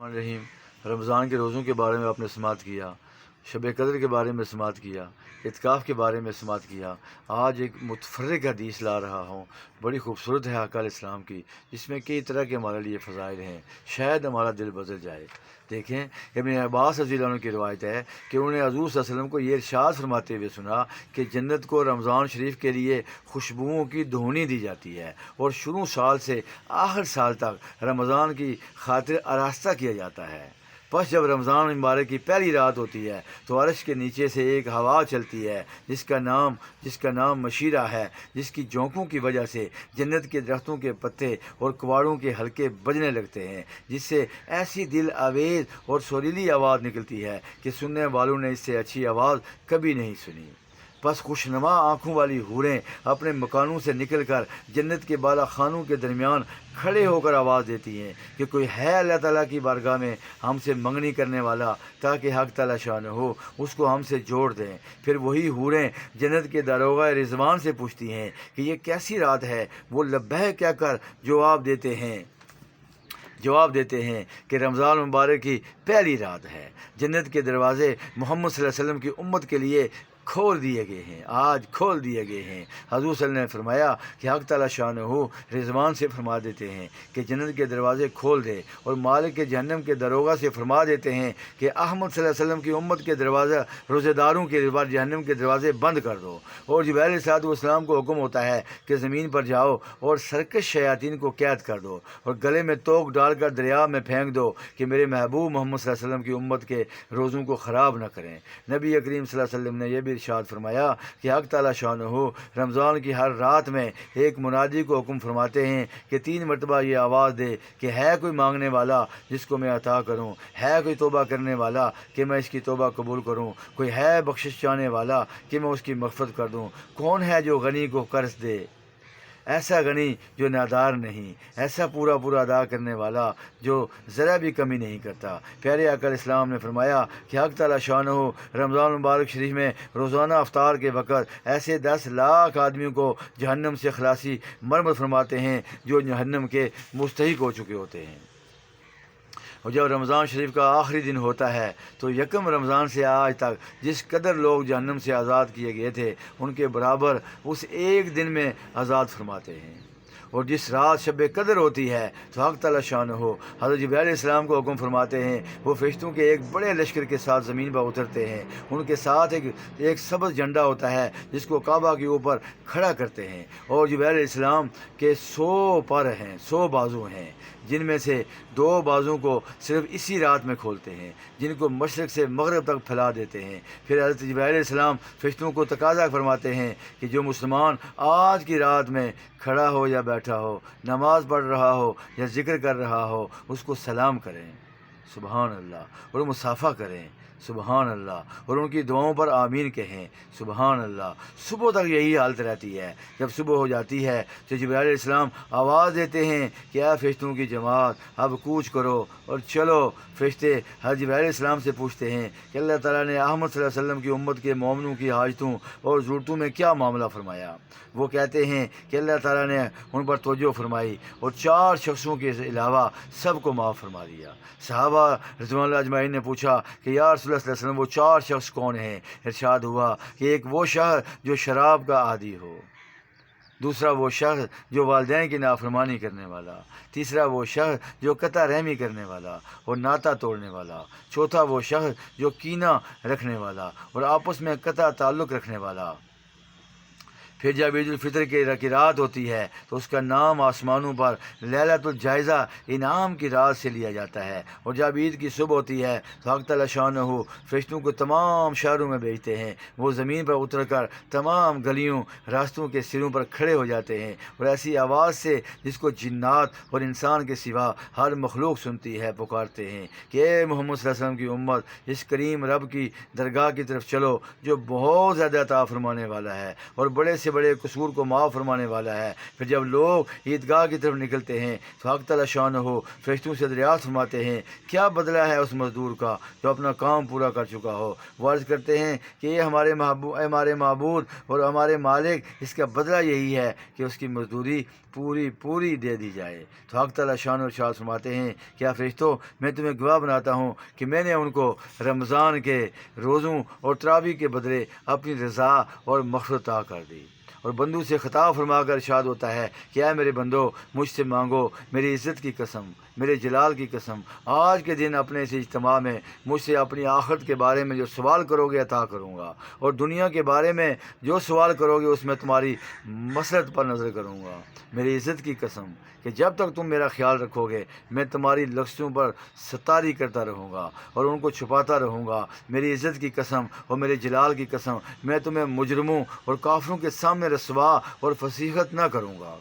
रहीम। रमज़ान के रोज़ों के बारे में आपने समात किया, शब कदर के बारे में समात किया, इत्काफ़ के बारे में समात किया। आज एक मुतफ़र्रिक़ हदीस ला रहा हूँ, बड़ी खूबसूरत है आका अलैहिस्सलाम की, जिसमें कई तरह के हमारे लिए फ़ज़ाइल हैं। शायद हमारा दिल बदल जाए। देखें, इब्न अब्बास रज़ियल्लाहु अन्हु की रिवायत है कि उन्होंने हज़ूर सल्लल्लाहु अलैहि वसल्लम को ये इरशाद फरमाते हुए सुना कि जन्नत को रमज़ान शरीफ के लिए खुशबुओं की धुनी दी जाती है और शुरू साल से आखिर साल तक रमज़ान की खातिर आरास्ता किया जाता है। बस जब रमज़ान मुबारक की पहली रात होती है तो अर्श के नीचे से एक हवा चलती है जिसका नाम मशीरा है, जिसकी झोंकों की वजह से जन्नत के दरख्तों के पत्ते और कवाड़ों के हल्के बजने लगते हैं, जिससे ऐसी दिल आवेज़ और सुरीली आवाज़ निकलती है कि सुनने वालों ने इससे अच्छी आवाज़ कभी नहीं सुनी। बस खुशनुमा आँखों वाली हूरें अपने मकानों से निकलकर जन्नत के बाला खानों के दरमियान खड़े होकर आवाज़ देती हैं कि कोई है अल्लाह ताला की बारगाह में हमसे मंगनी करने वाला, ताकि हक़ ताला शान हो उसको हमसे जोड़ दें। फिर वही हूरें जन्नत के दारोगा रिज़वान से पूछती हैं कि ये कैसी रात है। वो लब्बैक कहकर जवाब देते हैं कि रमज़ान मुबारक की पहली रात है। जन्नत के दरवाज़े मोहम्मद सल्लल्लाहु अलैहि वसल्लम की उम्मत के लिए खोल दिए गए हैं, आज खोल दिए गए हैं। हज़ूर सल्लल्लाहु अलैहि वसल्लम ने फरमाया कि हक़ ताला शान हो रिज़वान से फरमा देते हैं कि जन्नत के दरवाज़े खोल दे, और मालिक के जहन्नम के दरोगा से फरमा देते हैं कि अहमद सल्लल्लाहु अलैहि वसल्लम की उम्मत के दरवाज़ा रोज़ेदारों के जहन्नम के दरवाज़े बंद कर दो। और जिब्राइल अलैहिस्सलाम को हुक्म होता है कि ज़मीन पर जाओ और सरकश शयातीन को कैद कर दो और गले में तोक डालकर दरिया में फेंक दो कि मेरे महबूब मोहम्मद सल्लल्लाहु अलैहि वसल्लम की उम्मत के रोज़ों को ख़राब न करें। नबी करीम सल्लल्लाहु अलैहि वसल्लम ने यह भी इरशाद फरमाया कि हक़ ताला शान हो रमज़ान की हर रात में एक मुनादी को हुक्म फरमाते हैं कि 3 मरतबा ये आवाज़ दे कि है कोई मांगने वाला जिसको मैं अता करूं, है कोई तौबा करने वाला कि मैं इसकी तौबा कबूल करूं, कोई है बख्शिश चाहने वाला कि मैं उसकी मग़फ़िरत कर दूं। कौन है जो गनी को कर्ज़ दे, ऐसा गनी जो नादार नहीं, ऐसा पूरा अदा करने वाला जो ज़रा भी कमी नहीं करता। प्यारे आका इस्लाम ने फरमाया कि हक़ ताला शान हो रमज़ान मुबारक शरीफ में रोज़ाना अफ्तार के वक़्त ऐसे 10 लाख आदमियों को जहन्नम से खलासी मरमत फरमाते हैं जो जहन्नम के मुस्तहिक़ हो चुके होते हैं। और जब रमज़ान शरीफ का आखिरी दिन होता है तो यकम रमज़ान से आज तक जिस कदर लोग जहन्नम से आज़ाद किए गए थे उनके बराबर उस एक दिन में आज़ाद फरमाते हैं। और जिस रात शब कदर होती है तो हक़ ताला शान हो हज़रत जिब्राइल अलैहिस्सलाम को हुक्म फरमाते हैं, वो फ़रिश्तों के एक बड़े लश्कर के साथ ज़मीन पर उतरते हैं। उनके साथ एक सब्ज़ झंडा होता है जिसको काबा के ऊपर खड़ा करते हैं, और जिब्राइल अलैहिस्सलाम के 100 पर हैं, 100 बाजू हैं, जिनमें से 2 बाजू को सिर्फ इसी रात में खोलते हैं, जिनको मशरिक़ से मग़रिब तक फैला देते हैं। फिर हज़रत जिब्राइल अलैहिस्सलाम फ़रिश्तों को तकाज़ा फरमाते हैं कि जो मुसलमान आज की रात में खड़ा हो या बैठा हो, नमाज़ पढ़ रहा हो या ज़िक्र कर रहा हो, उसको सलाम करें, सुबहान अल्लाह, और मुसाफ़ा करें, सुबहान अल्लाह, और उनकी दुआओं पर आमीन कहें, सुबहान अल्लाह। सुबह तक यही हालत रहती है। जब सुबह हो जाती है तो जिब्राइल अलैहिस्सलाम आवाज़ देते हैं कि आ फ़रिश्तों की जमात अब कूच करो और चलो। फ़रिश्ते हज़रत जिब्राइल अलैहिस्सलाम से पूछते हैं कि अल्लाह ताला ने अहमद सल्लल्लाहु अलैहि वसल्लम की उम्मत के मोमिनों की हाजतों और ज़रूरतों में क्या मामला फरमाया। वो कहते हैं कि अल्लाह ताला ने उन पर तवज्जो फरमाई और 4 शख्सों के अलावा सबको माफ़ फरमा दिया। सहाबा रिज़वानुल्लाह अजमईन ने पूछा कि या रसूलल्लाह सल्लल्लाहु अलैहि वसल्लम वो 4 शख्स कौन हैं। इरशाद हुआ कि एक वो शख्स जो शराब का आदी हो, दूसरा वो शख्स जो वालिदैन की नाफरमानी करने वाला, तीसरा वो शख्स जो कता रहमी करने वाला और नाता तोड़ने वाला, चौथा वो शख्स जो कीना रखने वाला और आपस में कता ताल्लुक़ रखने वाला। फिर जब ईद उल फितर की रात होती है तो उसका नाम आसमानों पर लैलतुल जायज़ा इनाम की रात से लिया जाता है। और जब ईद की सुबह होती है तो हक़ ताला शान हो फ़रिश्तों को तमाम शहरों में भेजते हैं। वो ज़मीन पर उतर कर तमाम गलियों रास्तों के सिरों पर खड़े हो जाते हैं और ऐसी आवाज़ से जिसको जिन्नात और इंसान के सिवा हर मखलूक सुनती है पुकारते हैं कि ए मोहम्मद सल्लल्लाहु अलैहि वसल्लम की उम्मत, इस करीम रब की दरगाह की तरफ चलो जो बहुत ज़्यादा अता फरमाने वाला है और बड़े से बड़े कसूर को माफ़ फरमाने वाला है। फिर जब लोग ईदगाह की तरफ निकलते हैं तो हक़ ताला शान हो फ़रिश्तों से दरियाफ़त फरमाते हैं क्या बदला है उस मज़दूर का जो अपना काम पूरा कर चुका हो। वो अर्ज़ करते हैं कि ये हमारे माबूद और हमारे मालिक, इसका बदला यही है कि उसकी मज़दूरी پوری دے دی جائے۔ تو حق تعالیٰ شان و ارشاد فرماتے ہیں، کیا فرشتوں میں تمہیں گواہ بناتا ہوں کہ میں نے ان کو رمضان کے روزوں اور تراویح کے بدلے اپنی رضا اور مغفرت عطا کر دی۔ اور بندوں سے خطاب فرما کر ارشاد ہوتا ہے کہ اے میرے بندو، مجھ سے مانگو، میری عزت کی قسم، میرے جلال کی قسم، آج کے دن اپنے اس اجتماع میں مجھ سے اپنی آخرت کے بارے میں جو سوال کرو گے عطا کروں گا، اور دنیا کے بارے میں جو سوال کرو گے اس میں تمہاری مسرت پر نظر کروں گا۔ میری عزت کی قسم کہ جب تک تم میرا خیال رکھو گے میں تمہاری لفظوں پر ستاری کرتا رہوں گا اور ان کو چھپاتا رہوں گا۔ میری عزت کی قسم اور میرے جلال کی قسم، میں تمہیں مجرموں اور کافروں کے سامنے رسوا اور فضیحت نہ کروں گا۔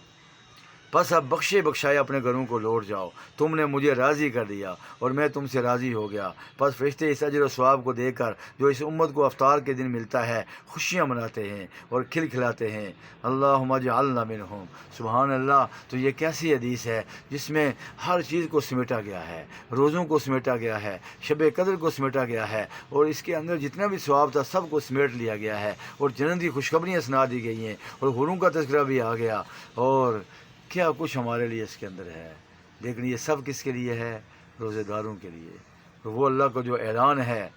بس اب بخشے بخشائے اپنے گھروں کو لوٹ جاؤ، تم نے مجھے راضی کر دیا اور میں تم سے راضی ہو گیا۔ بس فرشتے اس اجر و ثواب کو دے کر جو اس امت کو افطار کے دن ملتا ہے خوشیاں مناتے ہیں اور کھلاتے ہیں۔ اللہم اجعلنا منہم۔ سبحان اللہ۔ تو یہ کیسی حدیث ہے جس میں ہر چیز کو سمیٹا گیا ہے، روزوں کو سمیٹا گیا ہے، شب قدر کو سمیٹا گیا ہے، اور اس کے اندر جتنا بھی ثواب تھا سب کو سمیٹ لیا گیا ہے، اور جنت کی خوشخبریاں سنا دی گئی ہیں، اور حوروں کا تذکرہ بھی آ گیا، اور کیا کچھ ہمارے لیے اس کے اندر ہے۔ لیکن یہ سب کس کے لیے ہے؟ روزے داروں کے لیے۔ تو وہ اللہ کا جو اعلان ہے،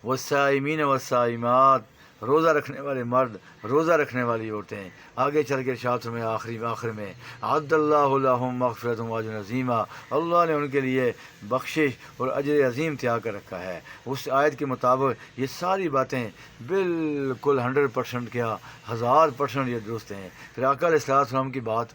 والصائمین والصائمات، روزہ رکھنے والے مرد، روزہ رکھنے والی عورتیں، آگے چل کے ارشاد میں آخر میں اعد اللہ لہم مغفرۃ و اجر عظیما، اللہ نے ان کے لیے بخشش اور اجر عظیم تیار کر رکھا ہے۔ اس آیت کے مطابق یہ ساری باتیں بالکل 100% کیا 1000% یہ درست ہیں۔ پھر آقا علیہ السلام کی بات،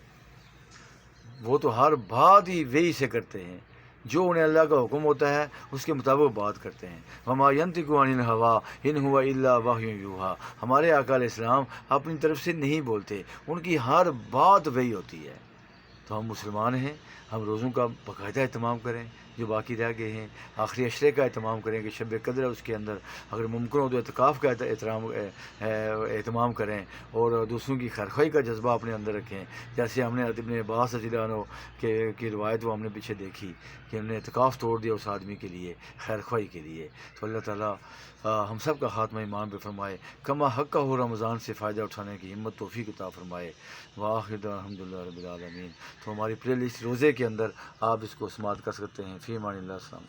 وہ تو ہر بات ہی وہی سے کرتے ہیں، جو انہیں اللہ کا حکم ہوتا ہے اس کے مطابق بات کرتے ہیں۔ وما ینطق عن الہوی ان هو الا وحی یوحی۔ ہمارے آقا علیہ السلام اپنی طرف سے نہیں بولتے، ان کی ہر بات وہی ہوتی ہے۔ تو ہم مسلمان ہیں، ہم روزوں کا باقاعدہ اہتمام کریں جو باقی رہ گئے ہیں، آخری عشرے کا اہتمام کریں کہ شب قدر ہے اس کے اندر، اگر ممکن ہو تو اعتکاف کا اہتمام کریں، اور دوسروں کی خیرخواہی کا جذبہ اپنے اندر رکھیں، جیسے ہم نے ابن عباس رضی اللہ عنہ کی روایت وہ ہم نے پیچھے دیکھی کہ ہم نے اعتکاف توڑ دیا اس آدمی کے لیے، خیرخواہی کے لیے۔ تو اللہ تعالیٰ ہم سب کا خاتمہ ایمان پہ فرمائے، کما حق ہو رمضان سے فائدہ اٹھانے کی ہمت توفیق عطا فرمائے۔ وآخر دعوانا الحمد للہ رب العالمین۔ تو ہماری پلے لسٹ روزے کے اندر آپ اس کو سماعت کر سکتے ہیں۔ فی امان اللہ۔ السلام۔